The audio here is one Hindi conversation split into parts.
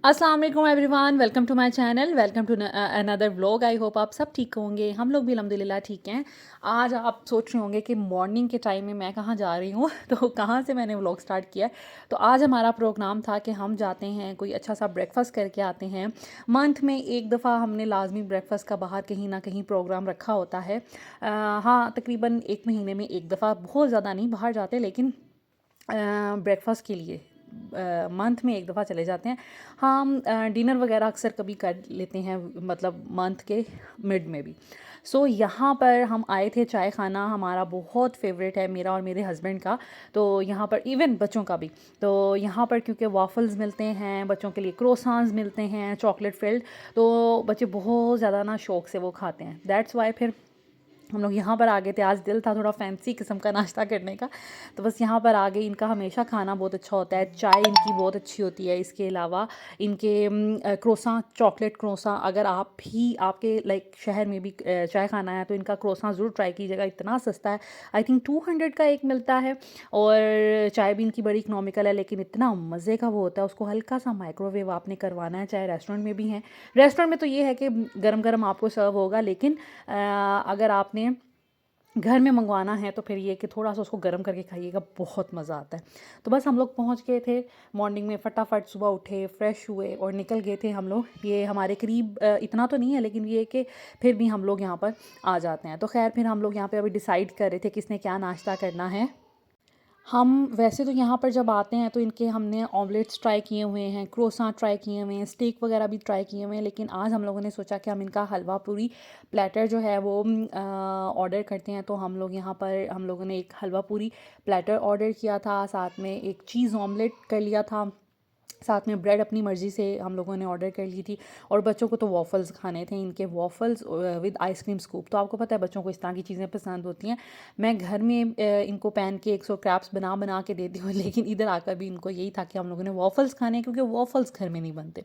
अस्सलाम वालेकुम everyone, welcome to my channel, welcome to another vlog. I hope आप सब ठीक होंगे। हम लोग भी अल्हम्दुलिल्लाह ठीक हैं। आज आप सोच रहे होंगे कि मॉर्निंग के टाइम में मैं कहाँ जा रही हूँ तो कहाँ से मैंने व्लॉग स्टार्ट किया। तो आज हमारा प्रोग्राम था कि हम जाते हैं कोई अच्छा सा ब्रेकफास्ट करके आते हैं। मंथ में एक दफ़ा हमने लाजमी ब्रेकफास्ट का बाहर कहीं ना कहीं प्रोग्राम रखा होता है। हाँ, तकरीबन एक महीने में एक दफ़ा, बहुत ज़्यादा नहीं बाहर जाते, लेकिन ब्रेकफास्ट के लिए मंथ में एक दफ़ा चले जाते हैं। हम डिनर वगैरह अक्सर कभी कर लेते हैं, मतलब मंथ के मिड में भी। सो यहाँ पर हम आए थे चाय खाना, हमारा बहुत फेवरेट है, मेरा और मेरे हस्बैंड का। तो यहाँ पर इवन बच्चों का भी। तो यहाँ पर क्योंकि वाफ़ल्स मिलते हैं बच्चों के लिए, क्रोसांस मिलते हैं चॉकलेट फिल्ड, तो बच्चे बहुत ज़्यादा ना शौक़ से वो खाते हैं। दैट्स वाई फिर हम लोग यहाँ पर आ गए थे। आज दिल था थोड़ा फैंसी किस्म का नाश्ता करने का, तो बस यहाँ पर आ गए। इनका हमेशा खाना बहुत अच्छा होता है, चाय इनकी बहुत अच्छी होती है। इसके अलावा इनके क्रोसा, चॉकलेट क्रोसा, अगर आप भी आपके लाइक शहर में भी चाय खाना है तो इनका क्रोसा ज़रूर ट्राई कीजिएगा। इतना सस्ता है, आई थिंक 200 का एक मिलता है। और चाय भी इनकी बड़ी इकनॉमिकल है, लेकिन इतना मज़े का वो होता है। उसको हल्का सा माइक्रोवेव आपने करवाना है, चाहे रेस्टोरेंट में भी हैं। रेस्टोरेंट में तो ये है कि गरम गरम आपको सर्व होगा, लेकिन अगर आपने घर में मंगवाना है तो फिर ये कि थोड़ा सा उसको गर्म करके खाइएगा, बहुत मज़ा आता है। तो बस हम लोग पहुंच गए थे मॉर्निंग में, फटाफट सुबह उठे, फ्रेश हुए और निकल गए थे हम लोग। ये हमारे करीब इतना तो नहीं है, लेकिन ये कि फिर भी हम लोग यहाँ पर आ जाते हैं। तो खैर, फिर हम लोग यहाँ पे अभी डिसाइड कर रहे थे किसने क्या नाश्ता करना है। हम वैसे तो यहाँ पर जब आते हैं तो इनके हमने ऑमलेट्स ट्राई किए हुए हैं, क्रोसा ट्राई किए हुए हैं, स्टेक वगैरह भी ट्राई किए हुए हैं, लेकिन आज हम लोगों ने सोचा कि हम इनका हलवा पूरी प्लेटर जो है वो ऑर्डर करते हैं। तो हम लोगों ने एक हलवा पूरी प्लेटर ऑर्डर किया था, साथ में एक चीज़ ऑमलेट कर लिया था, साथ में ब्रेड अपनी मर्ज़ी से हम लोगों ने ऑर्डर कर ली थी। और बच्चों को तो वॉफ़ल्स खाने थे, इनके वॉफ़ल्स विद आइसक्रीम स्कूप। तो आपको पता है बच्चों को इस तरह की चीज़ें पसंद होती हैं। मैं घर में इनको पैन केक्स और क्रैप्स बना बना के देती हूँ, लेकिन इधर आकर भी इनको यही था कि हम लोगों ने वॉफ़ल्स खाने हैं, क्योंकि वॉफ़ल्स घर में नहीं बनते।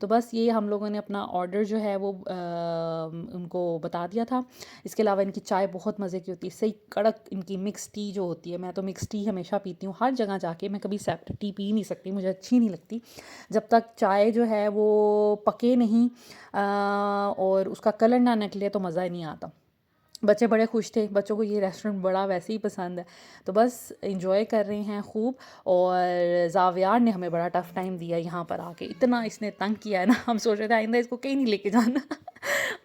तो बस ये हम लोगों ने अपना ऑर्डर जो है वो उनको बता दिया था। इसके अलावा इनकी चाय बहुत मज़े की होती है, सही कड़क इनकी मिक्स टी जो होती है। मैं तो मिक्स टी हमेशा पीती हूँ हर जगह जाके, मैं कभी सेपरेट टी पी नहीं सकती, मुझे अच्छी नहीं लगती जब तक चाय जो है वो पके नहीं और उसका कलर ना निकले, तो मज़ा ही नहीं आता। बच्चे बड़े खुश थे, बच्चों को ये रेस्टोरेंट बड़ा वैसे ही पसंद है। तो बस इंजॉय कर रहे हैं खूब। और ज़ावियार ने हमें बड़ा टफ़ टाइम दिया यहाँ पर आके, इतना इसने तंग किया है ना, हम सोच रहे थे आइंदा इसको कहीं नहीं लेके जाना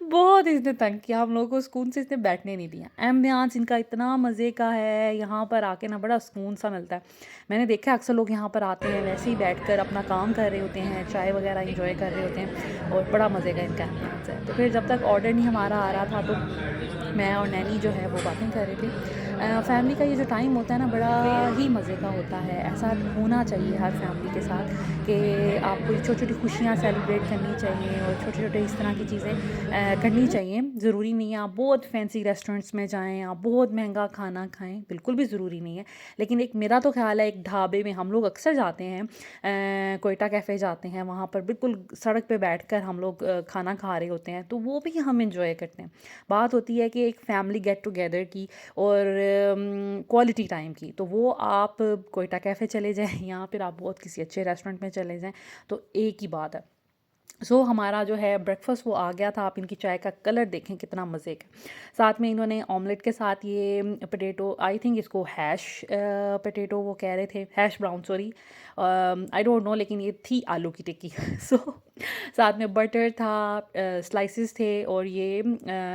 बहुत इसने तंग किया हम लोगों को, सुकून से इसने बैठने नहीं दिया। एम्बियंस इनका इतना मज़े का है, यहाँ पर आके ना बड़ा सुकून सा मिलता है। मैंने देखा अक्सर लोग यहाँ पर आते हैं वैसे ही बैठकर अपना काम कर रहे होते हैं, चाय वगैरह इंजॉय कर रहे होते हैं, और बड़ा मज़े का इनका एम्बियंस है। तो फिर जब तक ऑर्डर नहीं हमारा आ रहा था तो मैं और नैनी जो है वो बातें कर रहे थे। फैमिली का ये जो टाइम होता है ना, बड़ा ही मज़े का होता है। ऐसा होना चाहिए हर फैमिली के साथ कि आपको छोटी छोटी खुशियाँ सेलिब्रेट करनी चाहिए और छोटे छोटे इस तरह की चीज़ें करनी चाहिए। ज़रूरी नहीं है आप बहुत फैंसी रेस्टोरेंट्स में जाएँ, आप बहुत महंगा खाना खाएँ, बिल्कुल भी ज़रूरी नहीं है। लेकिन एक मेरा तो ख़्याल है, एक ढाबे में हम लोग अक्सर जाते हैं, कोयटा कैफ़े जाते हैं, वहाँ पर बिल्कुल सड़क पे बैठकर हम लोग खाना खा रहे होते हैं, तो वो भी हम इंजॉय करते हैं। बात होती है कि एक फैमिली गेट टुगेदर की और क्वालिटी टाइम की। तो वो आप कोयटा कैफ़े चले जाएँ या फिर आप बहुत किसी अच्छे रेस्टोरेंट में चले जाएँ, तो एक ही बात है। हमारा जो है ब्रेकफास्ट वो आ गया था। आप इनकी चाय का कलर देखें कितना मज़े का। साथ में इन्होंने ऑमलेट के साथ ये पोटैटो, आई थिंक इसको हैश पोटैटो वो कह रहे थे, hash brown, sorry I don't know, लेकिन ये थी आलू की टिक्की सो साथ में बटर था, स्लाइसेस थे, और ये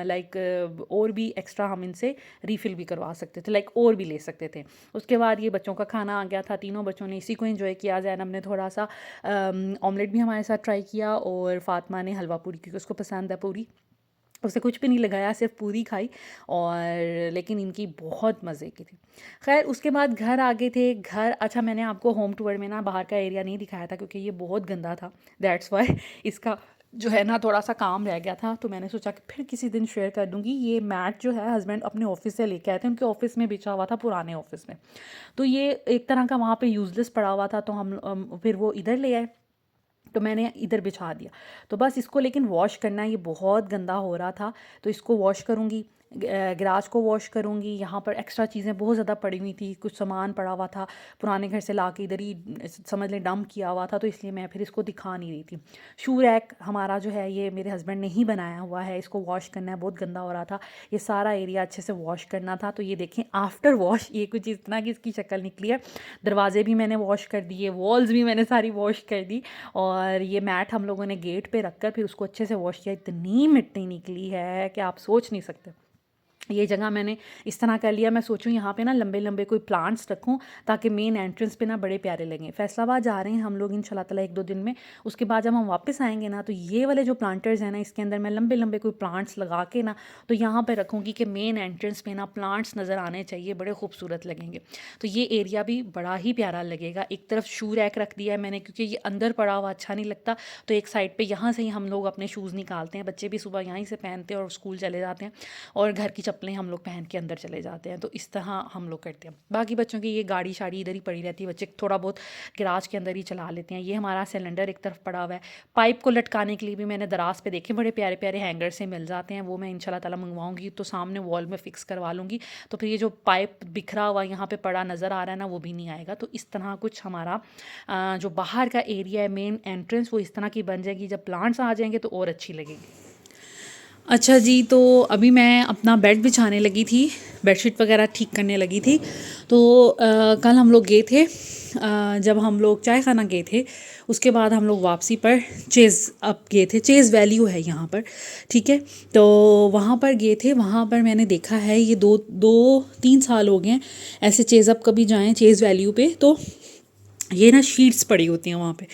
लाइक और भी एक्स्ट्रा हम इनसे रीफ़िल भी करवा सकते थे, लाइक और भी ले सकते थे। उसके बाद ये बच्चों का खाना आ गया था, तीनों बच्चों ने इसी को एंजॉय किया। ज़ैनब ने थोड़ा सा ऑमलेट भी हमारे साथ ट्राई किया, और फ़ातिमा ने हलवा पूरी, क्योंकि उसको पसंद है पूरी, उसे कुछ भी नहीं लगाया, सिर्फ पूरी खाई। और लेकिन इनकी बहुत मज़े की थी। खैर, उसके बाद घर आ गए थे। घर, अच्छा, मैंने आपको होम टूर में ना बाहर का एरिया नहीं दिखाया था, क्योंकि ये बहुत गंदा था, दैट्स वाई इसका जो है ना थोड़ा सा काम रह गया था। तो मैंने सोचा कि फिर किसी दिन शेयर कर दूँगी। ये मैट जो है हस्बैंड अपने ऑफिस से लेके आए थे, उनके ऑफिस में बिछा हुआ था, पुराने ऑफिस में। तो ये एक तरह का वहाँ पे यूज़लेस पड़ा हुआ था, तो हम फिर वो इधर ले आए, तो मैंने इधर बिछा दिया। तो बस इसको लेकिन वॉश करना है, ये बहुत गंदा हो रहा था, तो इसको वॉश करूँगी। गैराज को वॉश करूँगी। यहाँ पर एक्स्ट्रा चीज़ें बहुत ज़्यादा पड़ी हुई थी, कुछ सामान पड़ा हुआ था पुराने घर से ला के इधर ही समझ लें डंप किया हुआ था, तो इसलिए मैं फिर इसको दिखा नहीं रही थी। शू रैक हमारा जो है ये मेरे हस्बैंड ने ही बनाया हुआ है, इसको वॉश करना है, बहुत गंदा हो रहा था, ये सारा एरिया अच्छे से वॉश करना था। तो ये देखें आफ्टर वॉश ये कुछ इतना कि इसकी शक्ल निकली है। दरवाजे भी मैंने वॉश कर दिए, वॉल्स भी मैंने सारी वॉश कर दी, और ये मैट हम लोगों ने गेट पे रख कर फिर उसको अच्छे से वॉश किया। इतनी मिट्टी निकली है कि आप सोच नहीं सकते। ये जगह मैंने इस तरह कर लिया, मैं सोचूं यहाँ पे ना लंबे लंबे कोई प्लांट्स रखूं ताकि मेन एंट्रेंस पे ना बड़े प्यारे लगें। फैसलाबाद जा रहे हैं हम लोग इंशाल्लाह ताला 1-2 दिन में, उसके बाद जब हम वापस आएंगे ना तो ये वाले जो प्लांटर्स हैं ना इसके अंदर मैं लंबे लंबे कोई प्लांट्स लगा के ना तो यहाँ पर रखूँगी कि मेन एंट्रेंस पे ना प्लांट्स नज़र आने चाहिए, बड़े खूबसूरत लगेंगे। तो ये एरिया भी बड़ा ही प्यारा लगेगा। एक तरफ शू रैक रख दिया है मैंने क्योंकि ये अंदर पड़ा हुआ अच्छा नहीं लगता, तो एक साइड पर यहाँ से ही हम लोग अपने शूज़ निकालते हैं, बच्चे भी सुबह यहीं से पहनते हैं और स्कूल चले जाते हैं, और घर की चप्पलें हम लोग पहन के अंदर चले जाते हैं। तो इस तरह हम लोग करते हैं। बाकी बच्चों की ये गाड़ी शाड़ी इधर ही पड़ी रहती है, बच्चे थोड़ा बहुत गैराज के अंदर ही चला लेते हैं। ये हमारा सिलेंडर एक तरफ पड़ा हुआ है। पाइप को लटकाने के लिए भी मैंने दराज पे देखे बड़े प्यारे प्यारे हैंगर से मिल जाते हैं, वो मैं इंशाल्लाह ताला मंगवाऊंगी तो सामने वॉल में फ़िक्स करवा लूँगी, तो फिर ये जो पाइप बिखरा हुआ यहाँ पे पड़ा नज़र आ रहा है ना वो भी नहीं आएगा। तो इस तरह कुछ हमारा जो बाहर का एरिया है मेन एंट्रेंस वो इस तरह की बन जाएगी। जब प्लांट्स आ जाएंगे तो और अच्छी लगेगी। अच्छा जी, तो अभी मैं अपना बेड बिछाने लगी थी, बेडशीट वगैरह ठीक करने लगी थी। तो कल हम लोग गए थे, जब हम लोग चाय खाना गए थे उसके बाद हम लोग वापसी पर चेज़ अप गए थे। चेज़ वैल्यू है यहाँ पर, ठीक है। तो वहाँ पर गए थे, वहाँ पर मैंने देखा है ये 2-3 साल हो गए हैं ऐसे चेज़ अप कभी जाएँ चेज़ वैल्यू पे, तो ये ना शीट्स पड़ी होती हैं वहाँ पे,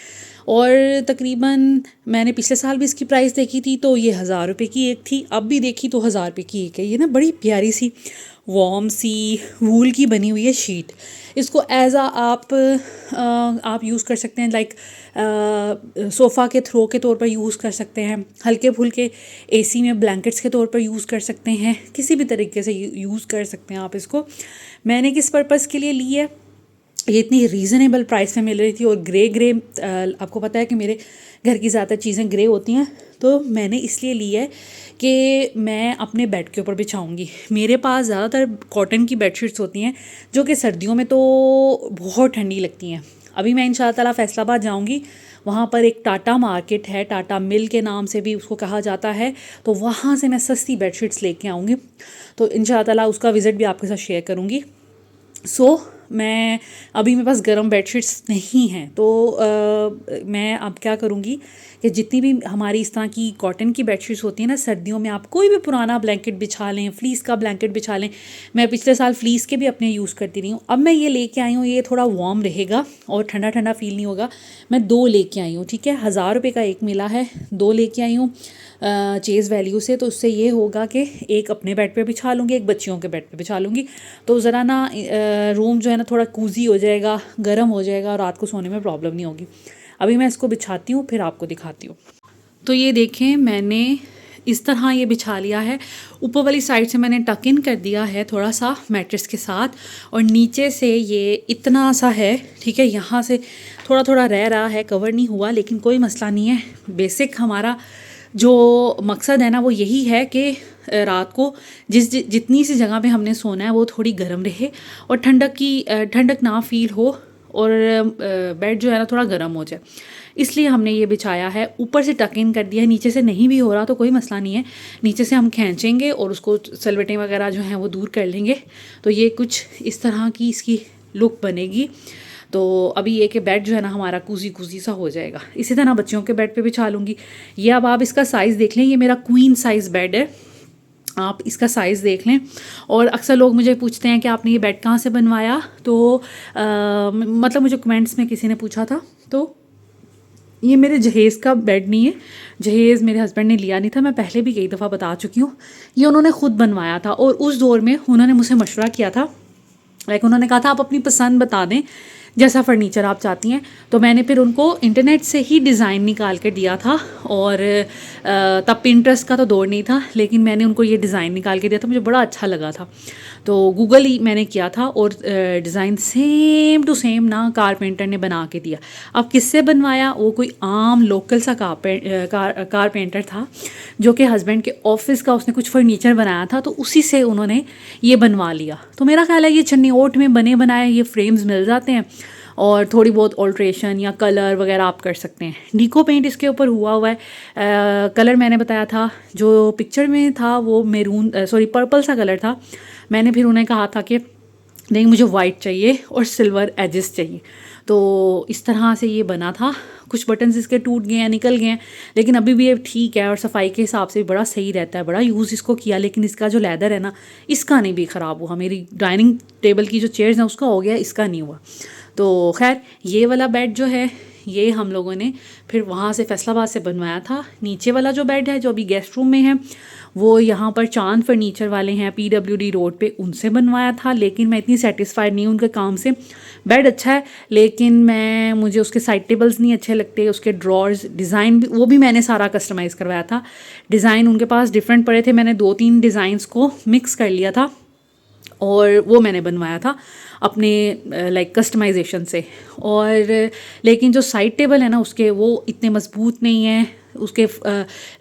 और तकरीबन मैंने पिछले साल भी इसकी प्राइस देखी थी तो ये 1000 रुपये की एक थी, अब भी देखी तो 1000 रुपये की एक है। ये ना बड़ी प्यारी सी वॉर्म सी वूल की बनी हुई है शीट। इसको एज आप यूज़ कर सकते हैं, लाइक सोफ़ा के थ्रो के तौर पर यूज़ कर सकते हैं, हल्के फुल्के एसी में ब्लैंकेट्स के तौर पर यूज़ कर सकते हैं, किसी भी तरीके से यूज़ कर सकते हैं आप इसको। मैंने किस पर्पज़ के लिए ली है, ये इतनी रीज़नेबल प्राइस में मिल रही थी, और ग्रे आपको पता है कि मेरे घर की ज़्यादा चीज़ें ग्रे होती हैं, तो मैंने इसलिए ली है कि मैं अपने बेड के ऊपर बिछाऊंगी। मेरे पास ज़्यादातर कॉटन की बेडशीट्स होती हैं जो कि सर्दियों में तो बहुत ठंडी लगती हैं। अभी मैं इंशाल्लाह ताला फैसलाबाद जाऊंगी, वहाँ पर एक टाटा मार्केट है, टाटा मिल के नाम से भी उसको कहा जाता है, तो वहाँ से मैं सस्ती बेडशीट्स लेके आऊँगी, तो इंशाल्लाह ताला उसका विज़िट भी आपके साथ शेयर करूँगी। मैं अभी मेरे पास गर्म बेडशीट्स नहीं हैं, तो मैं अब क्या करूँगी कि जितनी भी हमारी इस तरह की कॉटन की बेडशीट्स होती हैं ना, सर्दियों में आप कोई भी पुराना ब्लैंकेट बिछा लें, फ्लीस का ब्लैंकेट बिछा लें। मैं पिछले साल फ्लीस के भी अपने यूज़ करती रही हूँ, अब मैं ये लेके आई हूँ, ये थोड़ा वार्म रहेगा और ठंडा ठंडा फील नहीं होगा। मैं 2 लेके आई हूँ, ठीक है, 1000 रुपये का एक मिला है, 2 लेके आई हूँ चेज़ वैल्यू से। तो उससे ये होगा कि एक अपने बेड पे बिछा लूँगी, एक बच्चियों के बेड पे बिछा लूँगी, तो ज़रा ना रूम जो है ना थोड़ा कूजी हो जाएगा, गर्म हो जाएगा, और रात को सोने में प्रॉब्लम नहीं होगी। अभी मैं इसको बिछाती हूँ फिर आपको दिखाती हूँ। तो ये देखें, मैंने इस तरह ये बिछा लिया है। ऊपर वाली साइड से मैंने टक इन कर दिया है थोड़ा सा मैट्रेस के साथ, और नीचे से ये इतना सा है, ठीक है, यहाँ से थोड़ा थोड़ा रह रहा है, कवर नहीं हुआ, लेकिन कोई मसला नहीं है। बेसिक हमारा जो मकसद है ना वो यही है कि रात को जितनी सी जगह पे हमने सोना है वो थोड़ी गर्म रहे और ठंडक ना फील हो, और बेड जो है ना थोड़ा गर्म हो जाए, इसलिए हमने ये बिछाया है। ऊपर से टक इन कर दिया है, नीचे से नहीं भी हो रहा तो कोई मसला नहीं है, नीचे से हम खींचेंगे और उसको सलवटें वगैरह जो हैं वो दूर कर लेंगे। तो ये कुछ इस तरह की इसकी लुक बनेगी। तो अभी ये कि बेड जो है ना हमारा कूजी सा हो जाएगा। इसी तरह बच्चियों के बेड पे बिछा लूँगी। ये अब आप इसका साइज़ देख लें, ये मेरा क्वीन साइज़ बेड है, आप इसका साइज़ देख लें। और अक्सर लोग मुझे पूछते हैं कि आपने ये बेड कहाँ से बनवाया, तो मतलब मुझे कमेंट्स में किसी ने पूछा था, तो ये मेरे जहेज़ का बेड नहीं है, जहेज़ मेरे हस्बैंड ने लिया नहीं था, मैं पहले भी कई दफ़ा बता चुकी हूँ। ये उन्होंने ख़ुद बनवाया था, और उस दौर में उन्होंने मुझसे मशवरा किया था, लाइक उन्होंने कहा था आप अपनी पसंद बता दें जैसा फ़र्नीचर आप चाहती हैं। तो मैंने फिर उनको इंटरनेट से ही डिज़ाइन निकाल कर दिया था, और तब पिंटरेस्ट का तो दौर नहीं था, लेकिन मैंने उनको ये डिज़ाइन निकाल के दिया था, मुझे बड़ा अच्छा लगा था, तो गूगल ही मैंने किया था, और डिज़ाइन सेम टू सेम ना कारपेंटर ने बना के दिया। अब किससे बनवाया, वो कोई आम लोकल सा कारपेंटर था जो कि हस्बैंड के ऑफिस का उसने कुछ फर्नीचर बनाया था, तो उसी से उन्होंने ये बनवा लिया। तो मेरा ख्याल है ये चन्नी ओट में बने बनाए ये फ्रेम्स मिल जाते हैं और थोड़ी बहुत ऑल्ट्रेशन या कलर वगैरह आप कर सकते हैं। डीको पेंट इसके ऊपर हुआ है। कलर मैंने बताया था जो पिक्चर में था वो मेरून पर्पल सा कलर था। मैंने फिर उन्हें कहा था कि नहीं मुझे वाइट चाहिए और सिल्वर एजेस चाहिए, तो इस तरह से ये बना था। कुछ बटन्स इसके टूट गए हैं, निकल गए हैं, लेकिन अभी भी ये ठीक है और सफाई के हिसाब से बड़ा सही रहता है। बड़ा यूज़ इसको किया, लेकिन इसका जो लेदर है ना इसका नहीं भी ख़राब हुआ। मेरी डाइनिंग टेबल की जो चेयर्स हैं उसका हो गया, इसका नहीं हुआ। तो खैर ये वाला बेड जो है ये हम लोगों ने फिर वहाँ से फैसलाबाद से बनवाया था। नीचे वाला जो बेड है जो अभी गेस्ट रूम में है वो यहाँ पर चांद फर्नीचर वाले हैं PWD रोड पे, उनसे बनवाया था। लेकिन मैं इतनी सेटिस्फाइड नहीं हूँ उनके काम से। बेड अच्छा है लेकिन मुझे उसके साइड टेबल्स नहीं अच्छे लगते, उसके ड्रॉर्स डिज़ाइन भी वो भी मैंने सारा कस्टमाइज़ करवाया था। डिज़ाइन उनके पास डिफरेंट पड़े थे, मैंने 2-3 डिज़ाइंस को मिक्स कर लिया था और वो मैंने बनवाया था अपने लाइक कस्टमाइजेशन से। और लेकिन जो साइड टेबल है ना उसके वो इतने मजबूत नहीं है। उसके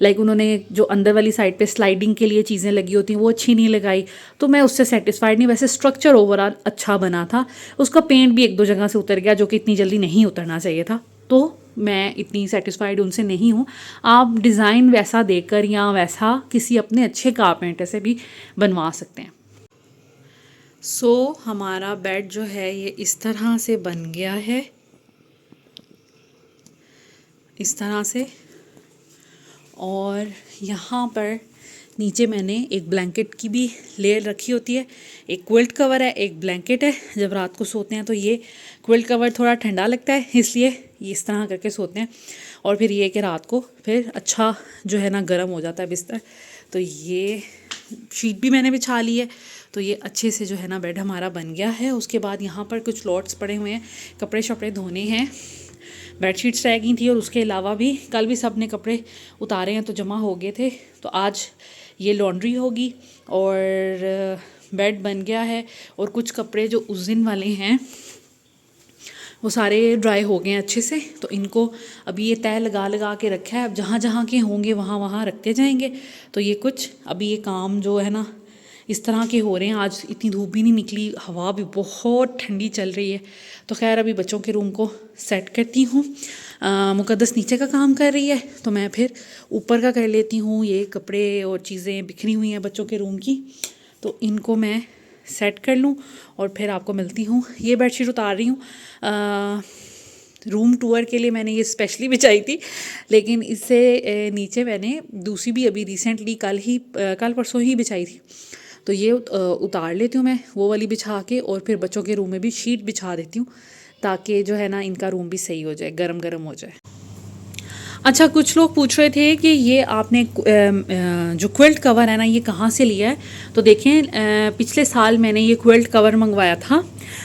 लाइक उन्होंने जो अंदर वाली साइड पे स्लाइडिंग के लिए चीज़ें लगी होती हैं वो अच्छी नहीं लगाई, तो मैं उससे सेटिस्फाइड नहीं। वैसे स्ट्रक्चर ओवरऑल अच्छा बना था, उसका पेंट भी 1-2 जगह से उतर गया जो कि इतनी जल्दी नहीं उतरना चाहिए था, तो मैं इतनी सेटिस्फाइड उनसे नहीं हूँ। आप डिज़ाइन वैसा देकर या वैसा किसी अपने अच्छे कारपेंटर से भी बनवा सकते हैं। सो हमारा बेड जो है ये इस तरह से बन गया है, इस तरह से। और यहाँ पर नीचे मैंने एक ब्लैंकेट की भी लेयर रखी होती है। एक क्विल्ट कवर है, एक ब्लैंकेट है। जब रात को सोते हैं तो ये क्विल्ट कवर थोड़ा ठंडा लगता है इसलिए ये इस तरह करके सोते हैं, और फिर ये कि रात को फिर अच्छा जो है ना गर्म हो जाता है बिस्तर। तो ये शीट भी मैंने बिछा ली है, तो ये अच्छे से जो है ना बेड हमारा बन गया है। उसके बाद यहाँ पर कुछ लॉट्स पड़े हुए हैं, कपड़े शपड़े धोने हैं। बेडशीट्स रह गई थी और उसके अलावा भी कल भी सब ने कपड़े उतारे हैं तो जमा हो गए थे, तो आज ये लॉन्ड्री होगी और बेड बन गया है। और कुछ कपड़े जो उस दिन वाले हैं वो सारे ड्राई हो गए हैं अच्छे से, तो इनको अभी ये तह लगा लगा के रखा है। अब जहाँ जहाँ के होंगे वहाँ वहाँ रखते जाएंगे। तो ये कुछ अभी ये काम जो है ना इस तरह के हो रहे हैं। आज इतनी धूप भी नहीं निकली, हवा भी बहुत ठंडी चल रही है। तो खैर अभी बच्चों के रूम को सेट करती हूँ। मुकद्दस नीचे का काम कर रही है तो मैं फिर ऊपर का कर लेती हूँ। ये कपड़े और चीज़ें बिखरी हुई हैं बच्चों के रूम की, तो इनको मैं सेट कर लूँ और फिर आपको मिलती हूँ। ये बेडशीट उतार रही हूँ। रूम टूर के लिए मैंने ये स्पेशली बिछाई थी, लेकिन इससे नीचे मैंने दूसरी भी अभी रिसेंटली कल परसों ही बिछाई थी। तो ये उतार लेती हूँ मैं वो वाली बिछा के, और फिर बच्चों के रूम में भी शीट बिछा देती हूँ ताकि जो है ना इनका रूम भी सही हो जाए, गरम गरम हो जाए। अच्छा, कुछ लोग पूछ रहे थे कि ये आपने जो क्विल्ट कवर है ना ये कहाँ से लिया है। तो देखें पिछले साल मैंने ये क्विल्ट कवर मंगवाया था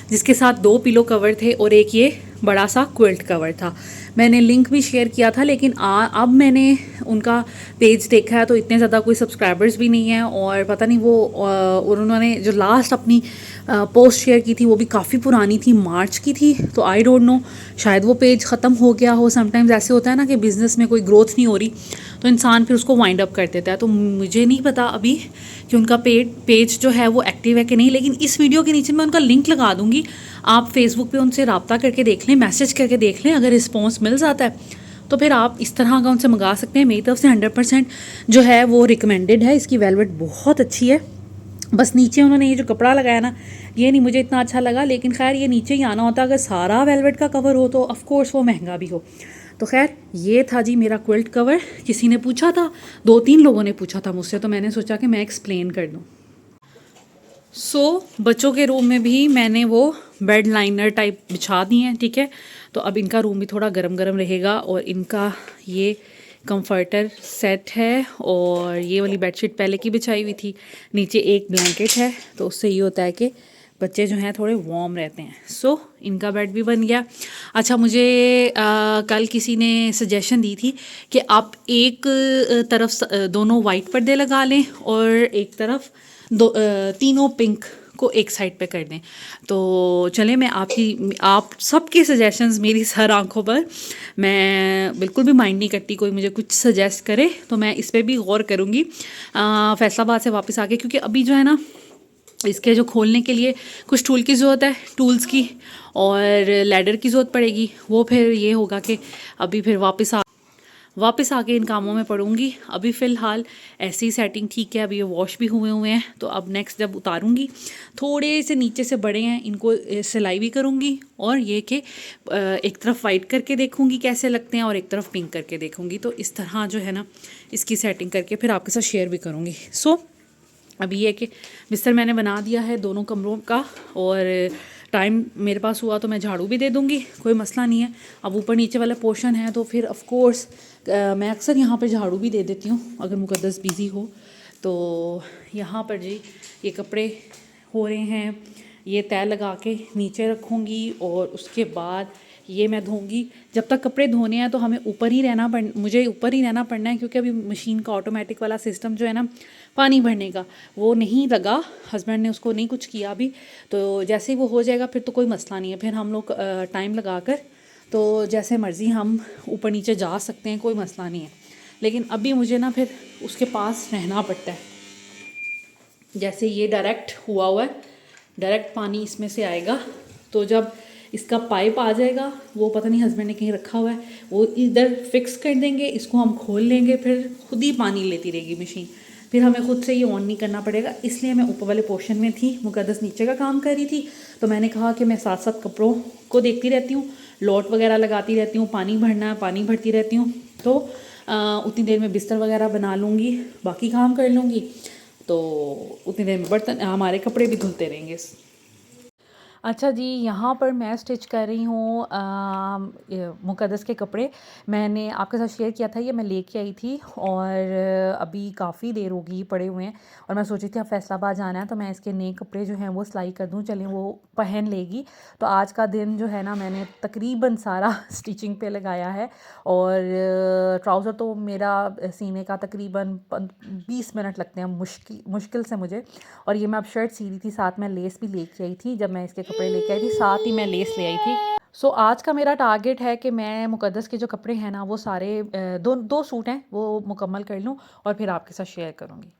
जिसके साथ 2 पिलो कवर थे और एक ये बड़ा सा क्विल्ट कवर था। मैंने लिंक भी शेयर किया था, लेकिन अब मैंने उनका पेज देखा है तो इतने ज़्यादा कोई सब्सक्राइबर्स भी नहीं हैं, और पता नहीं वो और उन्होंने जो लास्ट अपनी पोस्ट शेयर की थी वो भी काफ़ी पुरानी थी, मार्च की थी। तो आई डोंट नो, शायद वो पेज ख़त्म हो गया हो। समटाइम्स ऐसे होता है ना कि बिज़नेस में कोई ग्रोथ नहीं हो रही तो इंसान फिर उसको वाइंड अप कर देता है। तो मुझे नहीं पता अभी कि उनका पेज जो है वो एक्टिव है कि नहीं, लेकिन इस वीडियो के नीचे मैं उनका लिंक लगा दूँगी। आप फेसबुक पे उनसे रब्ता करके देख लें, मैसेज करके देख लें। अगर रिस्पॉन्स मिल जाता है तो फिर आप इस तरह का उनसे मंगा सकते हैं। मेरी तरफ से 100% जो है वो रिकमेंडेड है। इसकी वेलवेट बहुत अच्छी है। बस नीचे उन्होंने ये जो कपड़ा लगाया ना ये नहीं मुझे इतना अच्छा लगा, लेकिन खैर ये नीचे ही आना होता। अगर सारा वेलवेट का कवर हो तो ऑफ कोर्स वो महंगा भी हो। तो खैर ये था जी मेरा क्विल्ट कवर। किसी ने पूछा था, 2-3 लोगों ने पूछा था मुझसे, तो मैंने सोचा कि मैं एक्सप्लेन कर दूँ। बच्चों के रूम में भी मैंने वो बेड लाइनर टाइप बिछा दिए हैं, ठीक है। तो अब इनका रूम भी थोड़ा गरम गरम रहेगा, और इनका ये कंफर्टर सेट है, और ये वाली बेडशीट पहले की बिछाई हुई थी। नीचे एक ब्लैंकेट है, तो उससे ये होता है कि बच्चे जो हैं थोड़े वार्म रहते हैं। इनका बेड भी बन गया। अच्छा, मुझे कल किसी ने सजेशन दी थी कि आप एक तरफ दोनों वाइट पर्दे लगा लें और एक तरफ तीनों पिंक उसको एक साइड पे कर दें। तो चले, मैं आप सबके सजेशंस मेरी सर आंखों पर, मैं बिल्कुल भी माइंड नहीं करती कोई मुझे कुछ सजेस्ट करे, तो मैं इस पर भी गौर करूँगी फैसलाबाद से वापस आके, क्योंकि अभी जो है ना इसके जो खोलने के लिए कुछ टूल की ज़रूरत है, टूल्स की, और लैडर की ज़रूरत पड़ेगी। वो फिर ये होगा कि अभी फिर वापस आके इन कामों में पड़ूंगी। अभी फ़िलहाल ऐसी सेटिंग ठीक है, अभी ये वॉश भी हुए हैं, तो अब नेक्स्ट जब उतारूंगी थोड़े से नीचे से बड़े हैं, इनको सिलाई भी करूंगी, और ये कि एक तरफ वाइट करके देखूंगी कैसे लगते हैं और एक तरफ पिंक करके देखूंगी। तो इस तरह जो है ना इसकी सेटिंग करके फिर आपके साथ शेयर भी करूँगी। अभी ये कि बिस्तर मैंने बना दिया है दोनों कमरों का, और टाइम मेरे पास हुआ तो मैं झाड़ू भी दे दूँगी, कोई मसला नहीं है। अब ऊपर नीचे वाला पोर्शन है तो फिर ऑफ कोर्स मैं अक्सर यहाँ पर झाड़ू भी दे देती हूँ अगर मुकद्दस बिज़ी हो। तो यहाँ पर जी ये कपड़े हो रहे हैं, ये तय लगा के नीचे रखूँगी, और उसके बाद ये मैं धोऊंगी। जब तक कपड़े धोने हैं तो हमें मुझे ऊपर ही रहना पड़ना है, क्योंकि अभी मशीन का ऑटोमेटिक वाला सिस्टम जो है ना पानी भरने का वो नहीं लगा, हस्बैंड ने उसको नहीं कुछ किया अभी। तो जैसे ही वो हो जाएगा फिर तो कोई मसला नहीं है, फिर हम लोग टाइम लगा कर तो जैसे मर्ज़ी हम ऊपर नीचे जा सकते हैं, कोई मसला नहीं है। लेकिन अभी मुझे ना फिर उसके पास रहना पड़ता है। जैसे ये डायरेक्ट हुआ है, डायरेक्ट पानी इसमें से आएगा, तो जब इसका पाइप आ जाएगा, वो पता नहीं हस्बैंड ने कहीं रखा हुआ है, वो इधर फिक्स कर देंगे, इसको हम खोल लेंगे, फिर खुद ही पानी लेती रहेगी मशीन, फिर हमें खुद से ये ऑन नहीं करना पड़ेगा। इसलिए मैं ऊपर वाले पोर्शन में थी, मुकद्दस नीचे का काम कर रही थी, तो मैंने कहा कि मैं साथ साथ कपड़ों को देखती रहती हूँ, लॉट वगैरह लगाती रहती हूँ, पानी भरना है पानी भरती रहती हूँ, तो उतनी देर में बिस्तर वगैरह बना लूँगी, बाकी काम कर लूँगी, तो उतनी देर में बर्तन हमारे कपड़े भी धुलते रहेंगे। अच्छा जी, यहाँ पर मैं स्टिच कर रही हूँ मुकद्दस के कपड़े। मैंने आपके साथ शेयर किया था, ये मैं लेके आई थी, और अभी काफ़ी देर हो गई पड़े हुए हैं, और मैं सोची थी अब फैसलाबाद जाना है तो मैं इसके नए कपड़े जो हैं वो सिलाई कर दूँ, चलें वो पहन लेगी। तो आज का दिन जो है ना मैंने तकरीबन सारा स्टिचिंग पे लगाया है, और ट्राउज़र तो मेरा सीने का तकरीबन 20 मिनट लगते हैं मुश्किल से मुझे। और ये मैं अब शर्ट सी रही थी, साथ में लेस भी लेके आई थी, जब मैं इसके कपड़े लेके आई थी साथ ही मैं लेस ले आई थी। आज का मेरा टारगेट है कि मैं मुकद्दस के जो कपड़े हैं ना वो सारे दो सूट हैं वो मुकम्मल कर लूँ, और फिर आपके साथ शेयर करूँगी।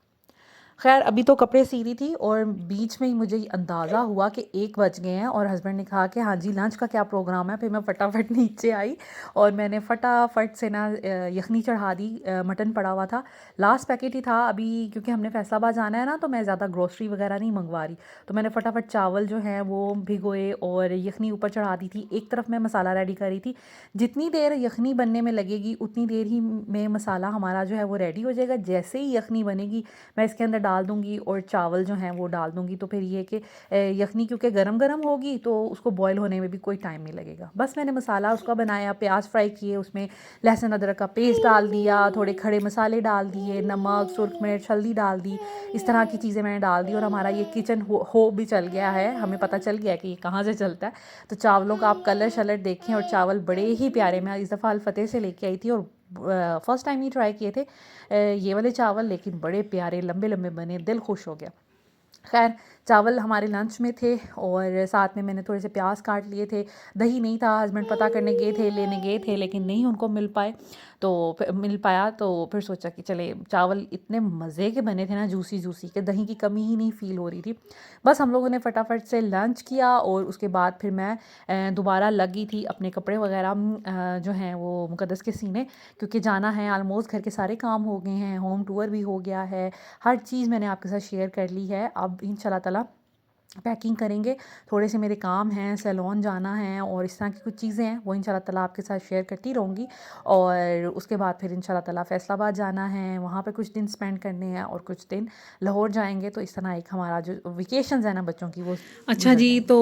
खैर अभी तो कपड़े सी रही थी, और बीच में ही मुझे अंदाज़ा हुआ कि 1 बज गए हैं, और हस्बैंड ने कहा कि हाँ जी लंच का क्या प्रोग्राम है। फिर मैं फटाफट नीचे आई और मैंने फटाफट से ना यखनी चढ़ा दी। मटन पड़ा हुआ था, लास्ट पैकेट ही था अभी, क्योंकि हमने फैसलाबाद जाना है ना, तो मैं ज़्यादा ग्रोसरी वगैरह नहीं मंगवा रही, तो मैंने फटाफट चावल जो हैं वो भिगोए और यखनी ऊपर चढ़ा दी थी। एक तरफ मैं मसाला रेडी कर रही थी, जितनी देर यखनी बनने में लगेगी उतनी देर ही में मसाला हमारा जो है वो रेडी हो जाएगा। जैसे ही यखनी बनेगी मैं इसके अंदर डाल दूँगी और चावल जो हैं वो डाल दूँगी, तो फिर ये कि यखनी क्योंकि गरम गरम होगी तो उसको बॉयल होने में भी कोई टाइम नहीं लगेगा। बस मैंने मसाला उसका बनाया, प्याज फ्राई किए, उसमें लहसुन अदरक का पेस्ट डाल दिया, थोड़े खड़े मसाले डाल दिए, नमक सुर्ख मिर्च हल्दी डाल दी, इस तरह की चीज़ें मैंने डाल दी। और हमारा ये किचन हो भी चल गया है, हमें पता चल गया कि ये कहाँ से चलता है। तो चावलों का आप कलर शलर देखें, और चावल बड़े ही प्यारे, मैं इस दफ़ा अल-फतेह से लेके आई थी और फ़र्स्ट टाइम ही ट्राई किए थे ये वाले चावल, लेकिन बड़े प्यारे लंबे लंबे बने, दिल खुश हो गया। खैर चावल हमारे लंच में थे, और साथ में मैंने थोड़े से प्याज काट लिए थे। दही नहीं था, हस्बैंड पता करने लेने गए थे, लेकिन नहीं उनको मिल पाया, तो फिर सोचा कि चले, चावल इतने मज़े के बने थे ना, जूसी जूसी के, दही की कमी ही नहीं फ़ील हो रही थी। बस हम लोगों ने फटाफट से लंच किया, और उसके बाद फिर मैं दोबारा लगी थी अपने कपड़े वगैरह जो हैं वो मुकद्दस के सीने, क्योंकि जाना है। आलमोस्ट घर के सारे काम हो गए हैं, होम टूर भी हो गया है, हर चीज़ मैंने आपके साथ शेयर कर ली है। अब इंशाल्लाह ताला पैकिंग करेंगे, थोड़े से मेरे काम हैं, सैलून जाना है, और इस तरह की कुछ चीज़ें हैं, वो इंशाल्लाह ताला आपके साथ शेयर करती रहूँगी। और उसके बाद फिर इंशाल्लाह ताला फैसलाबाद जाना है, वहाँ पे कुछ दिन स्पेंड करने हैं, और कुछ दिन लाहौर जाएंगे। तो इस तरह एक हमारा जो वेकेशंस है ना बच्चों की वो अच्छा जी। तो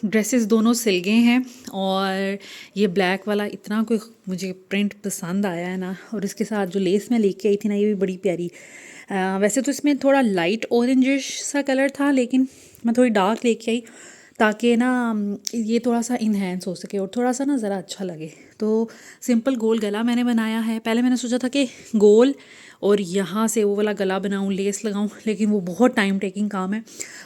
ड्रेसेस दोनों सिल गए हैं, और ये ब्लैक वाला इतना कोई मुझे प्रिंट पसंद आया है ना, और इसके साथ जो लेस मैं लेके आई थी ना, ये भी बड़ी प्यारी। वैसे तो इसमें थोड़ा लाइट ऑरेंजिश सा कलर था, लेकिन मैं थोड़ी डार्क लेके आई ताकि ना ये थोड़ा सा इन्हेंस हो सके और थोड़ा सा ना ज़रा अच्छा लगे। तो सिंपल गोल गला मैंने बनाया है। पहले मैंने सोचा था कि गोल और यहाँ से वो वाला गला बनाऊँ, लेस लगाऊँ, लेकिन वो बहुत टाइम टेकिंग काम है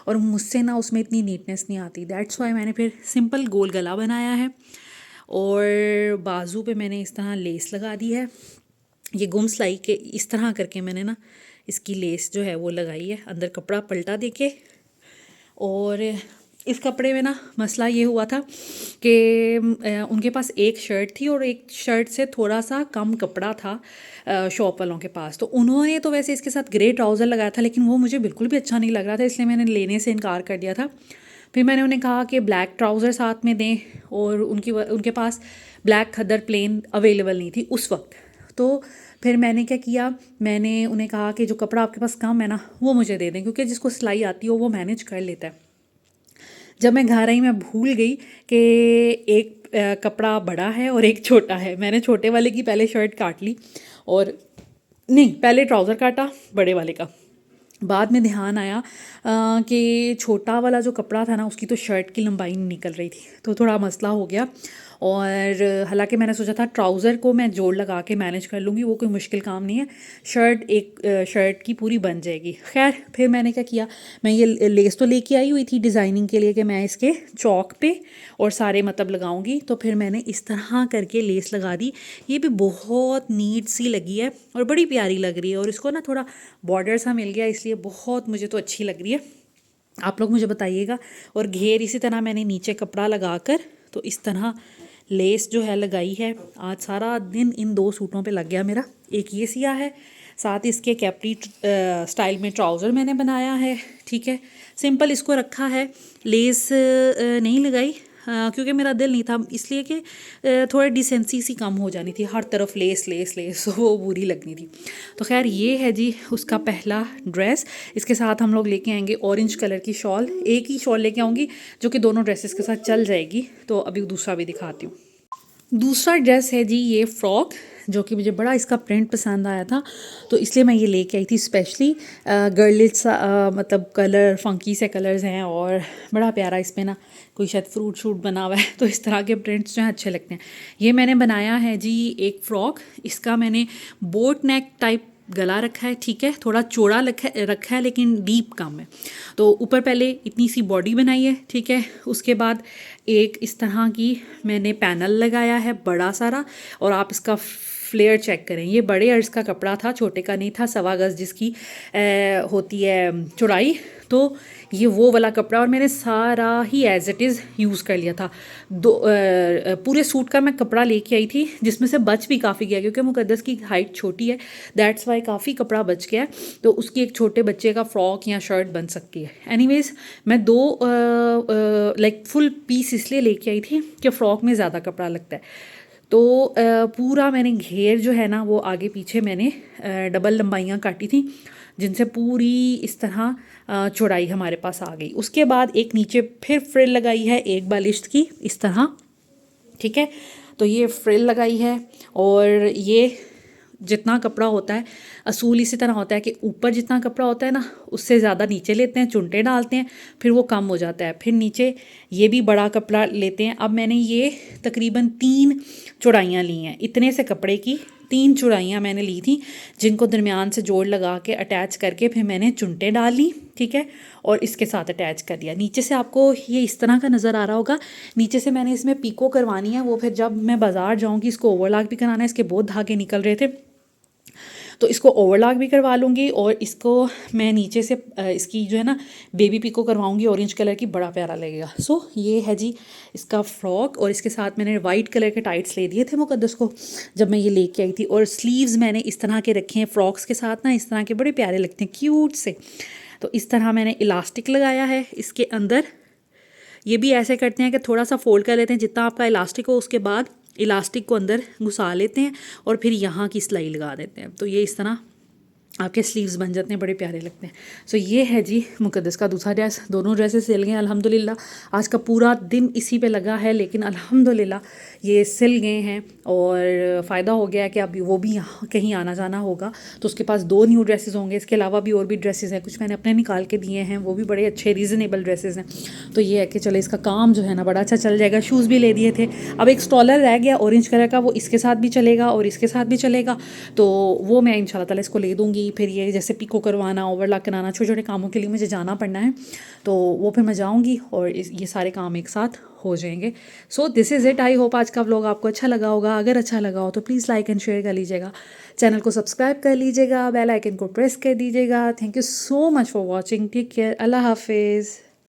और मुझसे ना उसमें इतनी नीटनेस नहीं आती। दैट्स वाई मैंने फिर सिंपल गोल गला बनाया है और बाजू पे मैंने इस तरह लेस लगा दी है। ये गुम सिलाई के इस तरह करके मैंने ना इसकी लेस जो है वो लगाई है, अंदर कपड़ा पलटा देके। और इस कपड़े में ना मसला ये हुआ था कि उनके पास एक शर्ट थी और एक शर्ट से थोड़ा सा कम कपड़ा था शॉप वालों के पास। तो उन्होंने तो वैसे इसके साथ ग्रे ट्राउज़र लगाया था, लेकिन वो मुझे बिल्कुल भी अच्छा नहीं लग रहा था, इसलिए मैंने लेने से इनकार कर दिया था। फिर मैंने उन्हें कहा कि ब्लैक ट्राउज़र साथ में दें और उनके पास ब्लैक खद्दर प्लेन अवेलेबल नहीं थी उस वक्त। तो फिर मैंने क्या किया, मैंने उन्हें कहा कि जो कपड़ा आपके पास कम है ना वो मुझे दे दें, क्योंकि जिसको सिलाई आती हो वो मैनेज कर लेता है। जब मैं घर आई मैं भूल गई कि एक कपड़ा बड़ा है और एक छोटा है। मैंने छोटे वाले की पहले शर्ट काट ली और नहीं, पहले ट्राउज़र काटा बड़े वाले का। बाद में ध्यान आया कि छोटा वाला जो कपड़ा था ना उसकी तो शर्ट की लंबाई नहीं निकल रही थी, तो थोड़ा मसला हो गया। और हालांकि मैंने सोचा था ट्राउज़र को मैं जोड़ लगा के मैनेज कर लूँगी, वो कोई मुश्किल काम नहीं है, शर्ट की पूरी बन जाएगी। खैर फिर मैंने क्या किया, मैं ये लेस तो लेके आई हुई थी डिज़ाइनिंग के लिए कि मैं इसके चौक पे और सारे मतलब लगाऊंगी। तो फिर मैंने इस तरह करके लेस लगा दी। ये भी बहुत नीट सी लगी है और बड़ी प्यारी लग रही है और इसको ना थोड़ा बॉर्डर सा मिल गया, इसलिए बहुत मुझे तो अच्छी लग रही है। आप लोग मुझे बताइएगा। और घेर इसी तरह मैंने नीचे कपड़ा लगाकर तो इस तरह लेस जो है लगाई है। आज सारा दिन इन 2 सूटों पे लग गया मेरा। एक ये सिया है, साथ इसके कैप्री स्टाइल में ट्राउज़र मैंने बनाया है, ठीक है। सिंपल इसको रखा है, लेस नहीं लगाई क्योंकि मेरा दिल नहीं था, इसलिए कि थोड़ी डिसेंसी सी कम हो जानी थी, हर तरफ लेस लेस लेस वो बुरी लगनी थी। तो खैर ये है जी उसका पहला ड्रेस। इसके साथ हम लोग लेके आएंगे ऑरेंज कलर की शॉल। एक ही शॉल लेके आऊँगी जो कि दोनों ड्रेसेस के साथ चल जाएगी। तो अभी दूसरा भी दिखाती हूँ। दूसरा ड्रेस है जी ये फ्रॉक, जो कि मुझे बड़ा इसका प्रिंट पसंद आया था, तो इसलिए मैं ये लेके आई थी स्पेशली। गर्लिश सा मतलब कलर, फंकी से कलर्स हैं और बड़ा प्यारा इसमें ना कोई शायद फ्रूट शूट बना हुआ है, तो इस तरह के प्रिंट्स जो हैं अच्छे लगते हैं। ये मैंने बनाया है जी एक फ़्रॉक। इसका मैंने बोट नेक टाइप गला रखा है, ठीक है, थोड़ा चौड़ा रखा है लेकिन डीप कम है। तो ऊपर पहले इतनी सी बॉडी बनाई है, ठीक है। उसके बाद एक इस तरह की मैंने पैनल लगाया है बड़ा सारा, और आप इसका फ्लेयर चेक करें। ये बड़े अर्ज का कपड़ा था, छोटे का नहीं था, 1.25 गज जिसकी होती है चौड़ाई। तो ये वो वाला कपड़ा और मैंने सारा ही एज इट इज़ यूज़ कर लिया था। पूरे सूट का मैं कपड़ा लेके आई थी, जिसमें से बच भी काफ़ी गया क्योंकि मुकद्दस की हाइट छोटी है, दैट्स वाई काफ़ी कपड़ा बच गया। तो उसकी एक छोटे बच्चे का फ्रॉक या शर्ट बन सकती है। एनीवेज मैं 2 लाइक फुल पीस इसलिए लेके आई थी कि फ़्रॉक में ज़्यादा कपड़ा लगता है। तो पूरा मैंने घेर जो है ना वो आगे पीछे मैंने डबल लंबाइयाँ काटी थी, जिनसे पूरी इस तरह चौड़ाई हमारे पास आ गई। उसके बाद एक नीचे फिर फ्रिल लगाई है एक बालिश्त की इस तरह, ठीक है। तो ये फ्रिल लगाई है और ये जितना कपड़ा होता है असूल इसी तरह होता है कि ऊपर जितना कपड़ा होता है ना उससे ज़्यादा नीचे लेते हैं, चुनटे डालते हैं, फिर वो कम हो जाता है, फिर नीचे ये भी बड़ा कपड़ा लेते हैं। अब मैंने ये तकरीबन 3 चौड़ाइयाँ ली हैं, इतने से कपड़े की 3 चौड़ाइयाँ मैंने ली थी, जिनको दरमियान से जोड़ लगा के अटैच करके फिर मैंने चुनटे डाल ली, ठीक है, और इसके साथ अटैच कर दिया। नीचे से आपको ये इस तरह का नज़र आ रहा होगा। नीचे से मैंने इसमें पीको करवानी है, वो फिर जब मैं बाज़ार जाऊँगी इसको ओवरलॉक भी कराना है, इसके बहुत धागे निकल रहे थे तो इसको ओवरलॉक भी करवा लूँगी। और इसको मैं नीचे से इसकी जो है ना बेबी पिको करवाऊँगी ऑरेंज कलर की, बड़ा प्यारा लगेगा। सो ये है जी इसका फ्रॉक, और इसके साथ मैंने वाइट कलर के टाइट्स ले दिए थे मुकद्दस को जब मैं ये लेके आई थी। और स्लीव्स मैंने इस तरह के रखे हैं फ्रॉक्स के साथ ना, इस तरह के बड़े प्यारे लगते हैं, क्यूट से। तो इस तरह मैंने इलास्टिक लगाया है इसके अंदर। ये भी ऐसे करते हैं कि थोड़ा सा फोल्ड कर लेते हैं जितना आपका इलास्टिक हो, उसके बाद इलास्टिक को अंदर घुसा लेते हैं और फिर यहाँ की सिलाई लगा देते हैं। तो ये इस तरह आपके स्लीव्स बन जाते हैं, बड़े प्यारे लगते हैं। सो ये है जी मुक़द्दस का दूसरा ड्रेस। दोनों ड्रेसेस सिल गए अल्हम्दुलिल्लाह। आज का पूरा दिन इसी पे लगा है, लेकिन अल्हम्दुलिल्लाह ये सिल गए हैं और फ़ायदा हो गया है कि अब वो भी यहाँ कहीं आना जाना होगा तो उसके पास 2 न्यू ड्रेसेस होंगे। इसके अलावा भी और भी ड्रेसेस हैं, कुछ मैंने अपने निकाल के दिए हैं, वो भी बड़े अच्छे रीज़नेबल ड्रेसेस हैं। तो ये है कि चलो इसका काम जो है ना बड़ा अच्छा चल जाएगा। शूज़ भी ले दिए थे, अब एक स्टॉलर रह गया ऑरेंज कलर का, वो इसके साथ भी चलेगा और इसके साथ भी चलेगा, तो वो मैं इंशाल्लाह ताला इसको ले दूँगी। फिर ये जैसे पिको करवाना, ओवरलॉक कराना, छोटे छोटे कामों के लिए मुझे जाना पड़ना है, तो वो फिर मैं जाऊँगी और ये सारे काम एक साथ हो जाएंगे। So this is it. I hope आज का व्लॉग आपको अच्छा लगा होगा। अगर अच्छा लगा हो तो प्लीज़ लाइक एंड शेयर कर लीजिएगा, चैनल को सब्सक्राइब कर लीजिएगा, बेल आइकन को प्रेस कर दीजिएगा। Thank you so much for watching. Take care, अल्लाह हाफिज़।